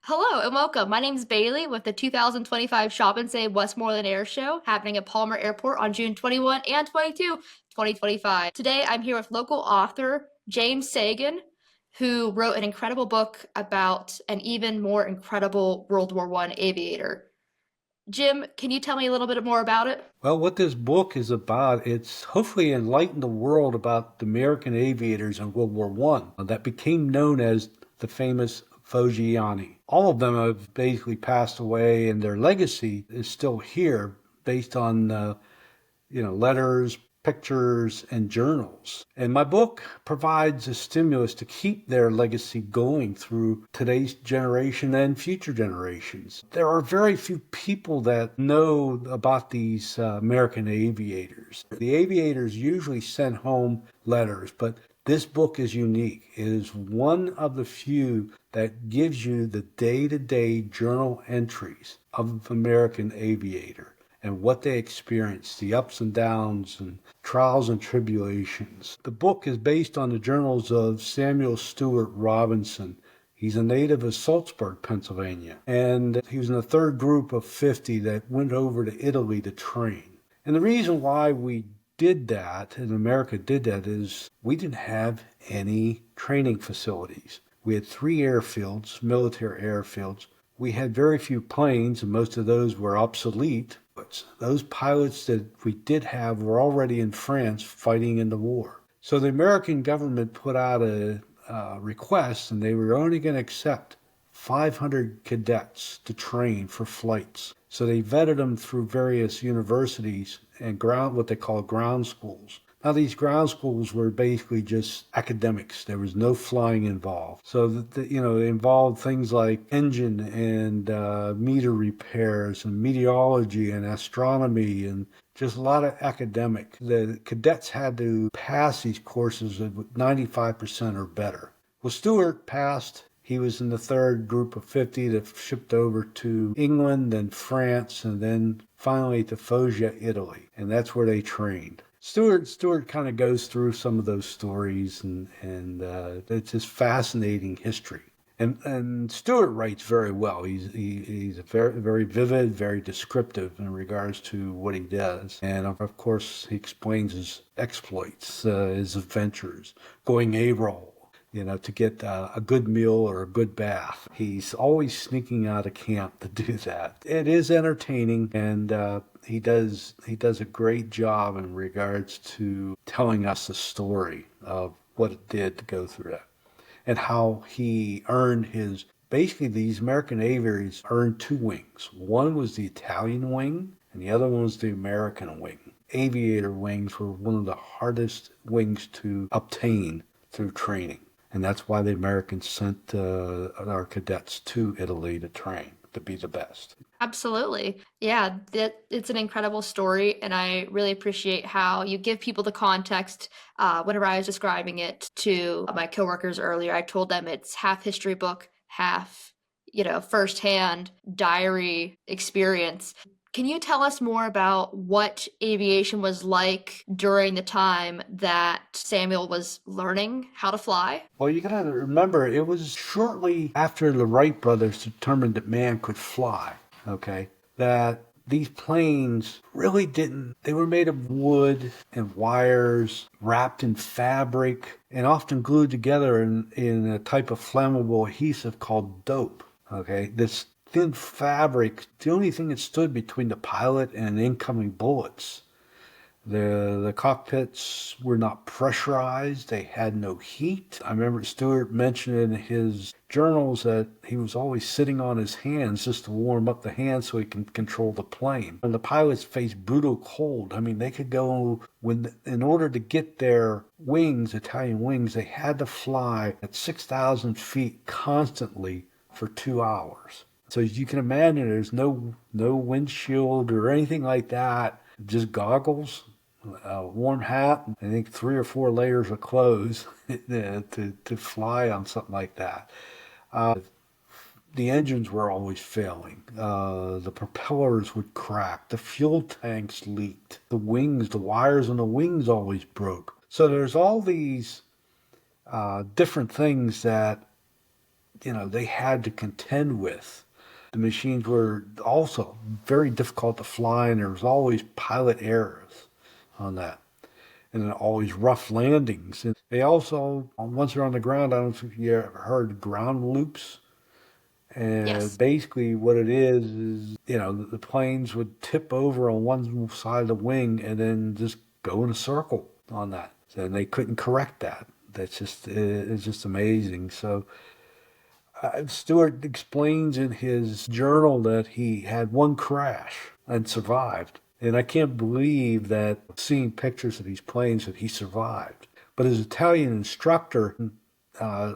Hello and welcome. My name is Bailey with the 2025 Shop and Save Westmoreland Airshow happening at Palmer Airport on June 21 and 22, 2025. Today I'm here with local author James Sagan, who wrote an incredible book about an even more incredible World War I aviator. Jim, can you tell me a little bit more about it? Well, what this book is about, it's hopefully enlightened the world about the American aviators in World War One that became known as the famous Foggiani. All of them have basically passed away, and their legacy is still here based on letters, pictures, and journals. And my book provides a stimulus to keep their legacy going through today's generation and future generations. There are very few people that know about these American aviators. The aviators usually send home letters, but this book is unique. It is one of the few that gives you the day-to-day journal entries of American aviator and what they experienced, the ups and downs and trials and tribulations. The book is based on the journals of Samuel Stewart Robinson. He's a native of Salzburg, Pennsylvania, and he was in the third group of 50 that went over to Italy to train. And the reason why we did that, and America did that, is we didn't have any training facilities. We had 3 airfields, military airfields. We had very few planes, and most of those were obsolete. Those pilots that we did have were already in France fighting in the war. So the American government put out a request, and they were only going to accept 500 cadets to train for flights. So they vetted them through various universities and what they call ground schools. Now, these ground schools were basically just academics. There was no flying involved. So, it involved things like engine and meter repairs and meteorology and astronomy and just a lot of academic. The cadets had to pass these courses with 95% or better. Well, Stewart passed. He was in the third group of 50 that shipped over to England, then France, and then finally to Foggia, Italy. And that's where they trained. Stewart kind of goes through some of those stories, and it's just fascinating history. And Stewart writes very well. He's very vivid, very descriptive in regards to what he does, and of course he explains his exploits, his adventures, going AWOL, to get a good meal or a good bath. He's always sneaking out of camp to do that. It is entertaining, and he does a great job in regards to telling us the story of what it did to go through that and how he earned his. Basically, these American aviators earned 2 wings. One was the Italian wing, and the other one was the American wing. Aviator wings were one of the hardest wings to obtain through training. And that's why the Americans sent our cadets to Italy to train, to be the best. Absolutely. Yeah, it's an incredible story, and I really appreciate how you give people the context. Whenever I was describing it to my coworkers earlier, I told them it's half history book, half, firsthand diary experience. Can you tell us more about what aviation was like during the time that Samuel was learning how to fly? Well, you got to remember, it was shortly after the Wright brothers determined that man could fly, okay, that these planes really didn't. They were made of wood and wires, wrapped in fabric, and often glued together in a type of flammable adhesive called dope, okay? This thin fabric, the only thing that stood between the pilot and incoming bullets. The cockpits were not pressurized. They had no heat. I remember Stewart mentioned in his journals that he was always sitting on his hands just to warm up the hands so he can control the plane. And the pilots faced brutal cold. I mean, they could go in order to get their wings, Italian wings, they had to fly at 6,000 feet constantly for 2 hours. So as you can imagine, there's no windshield or anything like that. Just goggles, a warm hat, I think 3 or 4 layers of clothes to fly on something like that. The engines were always failing. The propellers would crack. The fuel tanks leaked. The wires on the wings always broke. So there's all these different things that they had to contend with. The machines were also very difficult to fly, and there was always pilot errors on that, and then always rough landings. And they also, once they're on the ground, I don't know if you ever heard ground loops. And Yes. basically, what it is the planes would tip over on one side of the wing and then just go in a circle on that. And they couldn't correct that. It's just amazing. So Stewart explains in his journal that he had one crash and survived. And I can't believe that seeing pictures of these planes that he survived. But his Italian instructor,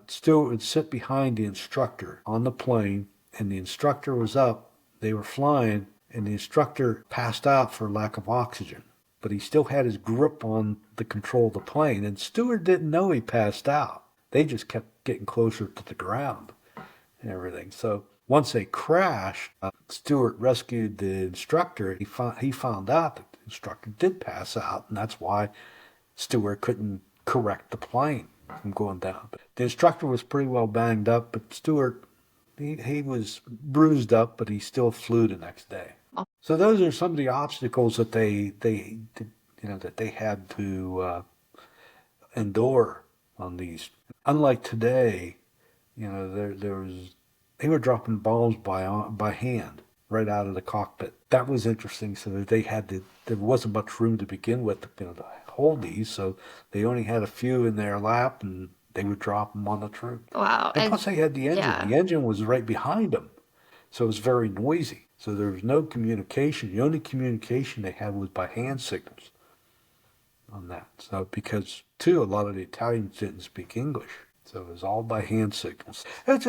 Stewart would sit behind the instructor on the plane, and the instructor was up, they were flying, and the instructor passed out for lack of oxygen. But he still had his grip on the control of the plane, and Stewart didn't know he passed out. They just kept getting closer to the ground and everything. So once they crashed, Stewart rescued the instructor. He found out that the instructor did pass out, and that's why Stewart couldn't correct the plane from going down. But the instructor was pretty well banged up, but Stewart, he was bruised up, but he still flew the next day. So those are some of the obstacles that that they had to endure on these. Unlike today, there was they were dropping bombs by hand right out of the cockpit. That was interesting. So that there wasn't much room to begin with, to hold these. So they only had a few in their lap, and they would drop them on the troops. Wow. And And plus, they had the engine. yeah. The engine was right behind them, so it was very noisy. So there was no communication. The only communication they had was by hand signals on that. So because too, a lot of the Italians didn't speak English. So it was all by hand signals. It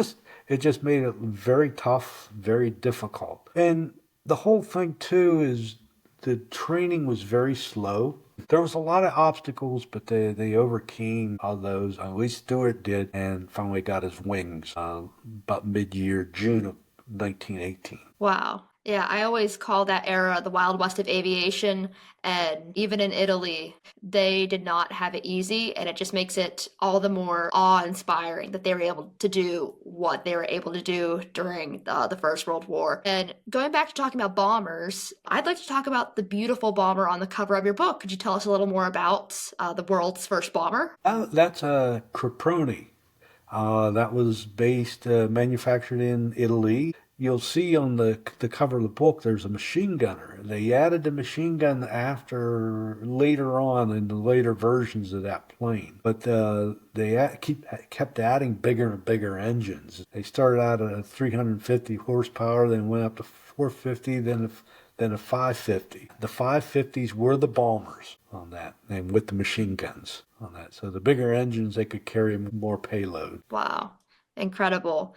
just made it very tough, very difficult. And the whole thing too is the training was very slow. There was a lot of obstacles, but they overcame all those. At least Stewart did, and finally got his wings about mid-year, June of 1918. Wow. Yeah, I always call that era the Wild West of aviation. And even in Italy, they did not have it easy. And it just makes it all the more awe-inspiring that they were able to do what they were able to do during the First World War. And going back to talking about bombers, I'd like to talk about the beautiful bomber on the cover of your book. Could you tell us a little more about the world's first bomber? That's a Caproni. That was manufactured in Italy. You'll see on the cover of the book, there's a machine gunner. They added the machine gun later on in the later versions of that plane. But kept adding bigger and bigger engines. They started out at 350 horsepower, then went up to 450, then a 550. The 550s were the bombers on that, and with the machine guns on that. So the bigger engines, they could carry more payload. Wow, incredible.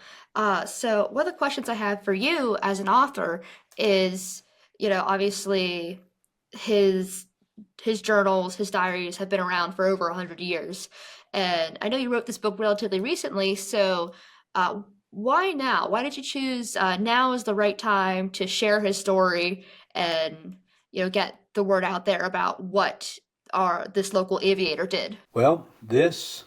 So one of the questions I have for you as an author is, obviously his his journals, his diaries have been around for over 100 years. And I know you wrote this book relatively recently, so uh, why now? Why did you choose now is the right time to share his story and, get the word out there about what this local aviator did? Well, this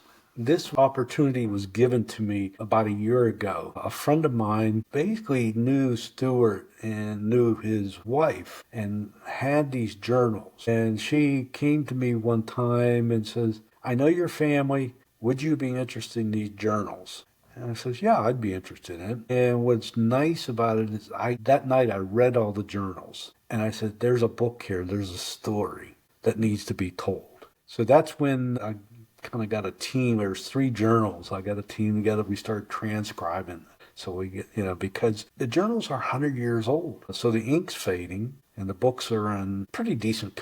opportunity was given to me about a year ago. A friend of mine basically knew Stewart and knew his wife and had these journals. And she came to me one time and says, "I know your family. Would you be interested in these journals?" And I says, "Yeah, I'd be interested in it." And what's nice about it is that night I read all the journals and I said, "There's a book here. There's a story that needs to be told." So that's when I kind of got a team. There's 3 journals. I got a team together. We started transcribing. So we get, because the journals are 100 years old. So the ink's fading and the books are in pretty decent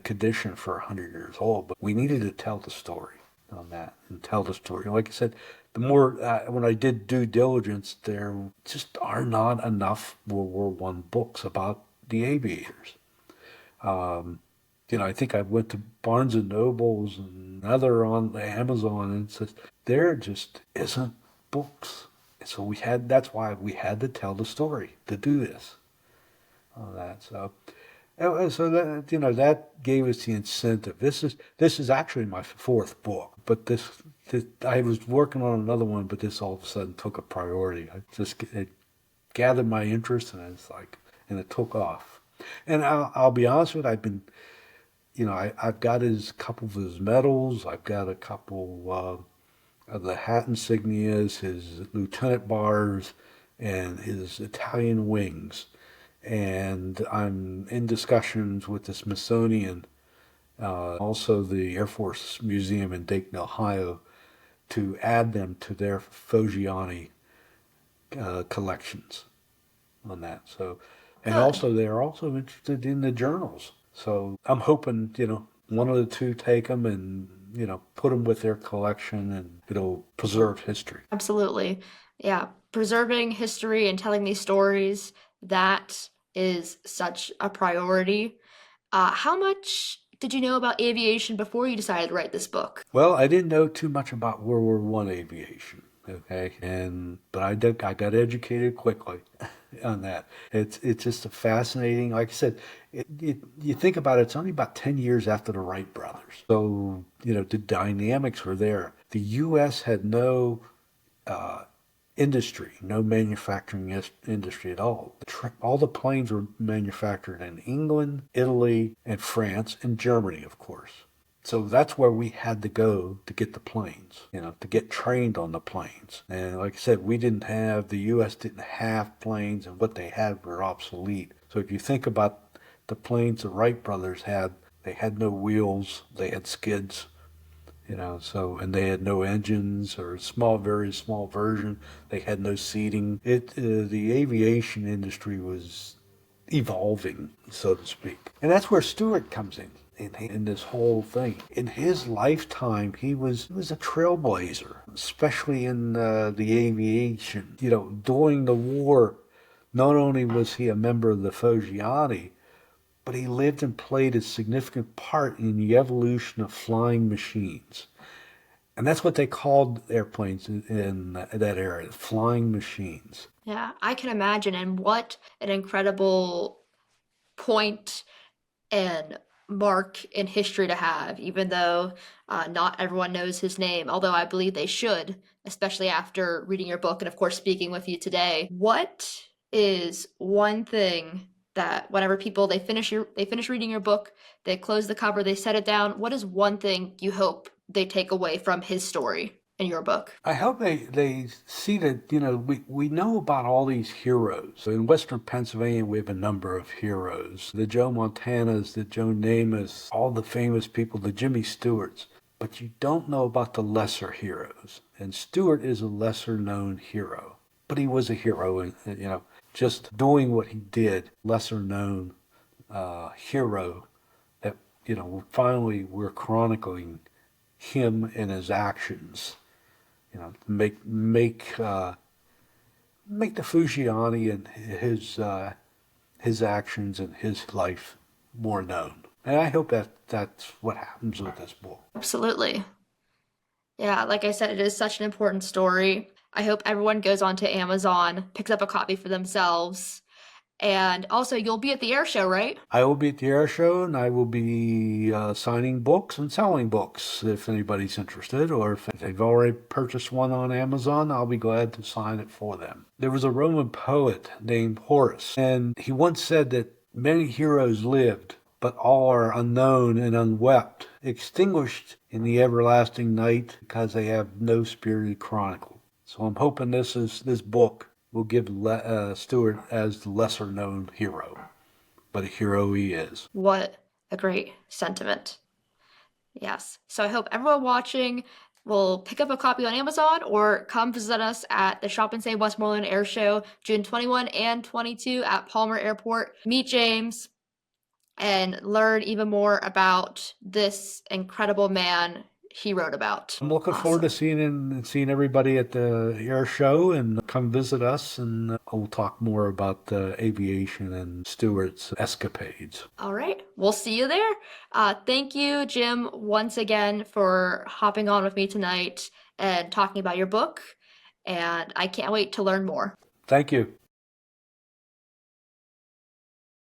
condition for 100 years old. But we needed to tell the story on that and tell the story. Like I said, the more, when I did due diligence, there just are not enough World War One books about the aviators. I think I went to Barnes and Nobles and other on Amazon, and it says there just isn't books. So that's why we had to tell the story to do this. That. So So that that gave us the incentive. This is actually my fourth book, but this I was working on another one, but this all of a sudden took a priority. It gathered my interest, and it's like, and it took off. And I'll be honest with you, I've been, I've got his couple of his medals. I've got a couple of the hat insignias, his lieutenant bars, and his Italian wings. And I'm in discussions with the Smithsonian, also the Air Force Museum in Dayton, Ohio, to add them to their Foggiani collections on that. So, and Good. also they're also interested in the journals. So I'm hoping, one of the two take them and, put them with their collection, and it'll preserve history. Absolutely. Yeah. Preserving history and telling these stories, that is such a priority. How much did you know about aviation before you decided to write this book? Well, I didn't know too much about World War One aviation, okay, but I got educated quickly on that. It's just a fascinating. Like I said, you think about it, it's only about 10 years after the Wright brothers, so the dynamics were there. The U.S. had no industry, no manufacturing industry at all. All the planes were manufactured in England, Italy, and France, and Germany, of course. So that's where we had to go to get the planes, to get trained on the planes. And like I said, the U.S. didn't have planes, and what they had were obsolete. So if you think about the planes the Wright brothers had, they had no wheels, they had skids, and they had no engines, or very small version. They had no seating. The aviation industry was evolving, so to speak. And that's where Stewart comes in this whole thing. In his lifetime, he was a trailblazer, especially in the aviation. During the war, not only was he a member of the Foggiani, but he lived and played a significant part in the evolution of flying machines. And that's what they called airplanes in that area, flying machines. Yeah, I can imagine. And what an incredible point and mark in history to have, even though not everyone knows his name, although I believe they should, especially after reading your book and, of course, speaking with you today. What is one thing that whenever people they finish reading your book, they close the cover, they set it down, what is one thing you hope they take away from his story in your book? I hope they see that, we know about all these heroes. So in Western Pennsylvania, we have a number of heroes. The Joe Montanas, the Joe Namaths, all the famous people, the Jimmy Stewarts. But you don't know about the lesser heroes. And Stewart is a lesser known hero. But he was a hero, and, just doing what he did, lesser known hero that, finally we're chronicling him and his actions. Make the Fujiani and his actions and his life more known. And I hope that's what happens with this book. Absolutely. Yeah, like I said, it is such an important story. I hope everyone goes on to Amazon, picks up a copy for themselves. And also, you'll be at the air show, right? I will be at the air show, and I will be signing books and selling books if anybody's interested, or if they've already purchased one on Amazon, I'll be glad to sign it for them. There was a Roman poet named Horace, and he once said that many heroes lived, but all are unknown and unwept, extinguished in the everlasting night because they have no spirited chronicle. So I'm hoping this book will give Stewart as the lesser known hero, but a hero he is. What a great sentiment. Yes. So I hope everyone watching will pick up a copy on Amazon or come visit us at the Shop and Save Westmoreland Air Show June 21 and 22 at Palmer Airport. Meet James and learn even more about this incredible man he wrote about. I'm looking forward to seeing everybody at the air show, and come visit us, and we'll talk more about aviation and Stewart's escapades. All right. We'll see you there. Thank you, Jim, once again for hopping on with me tonight and talking about your book. And I can't wait to learn more. Thank you.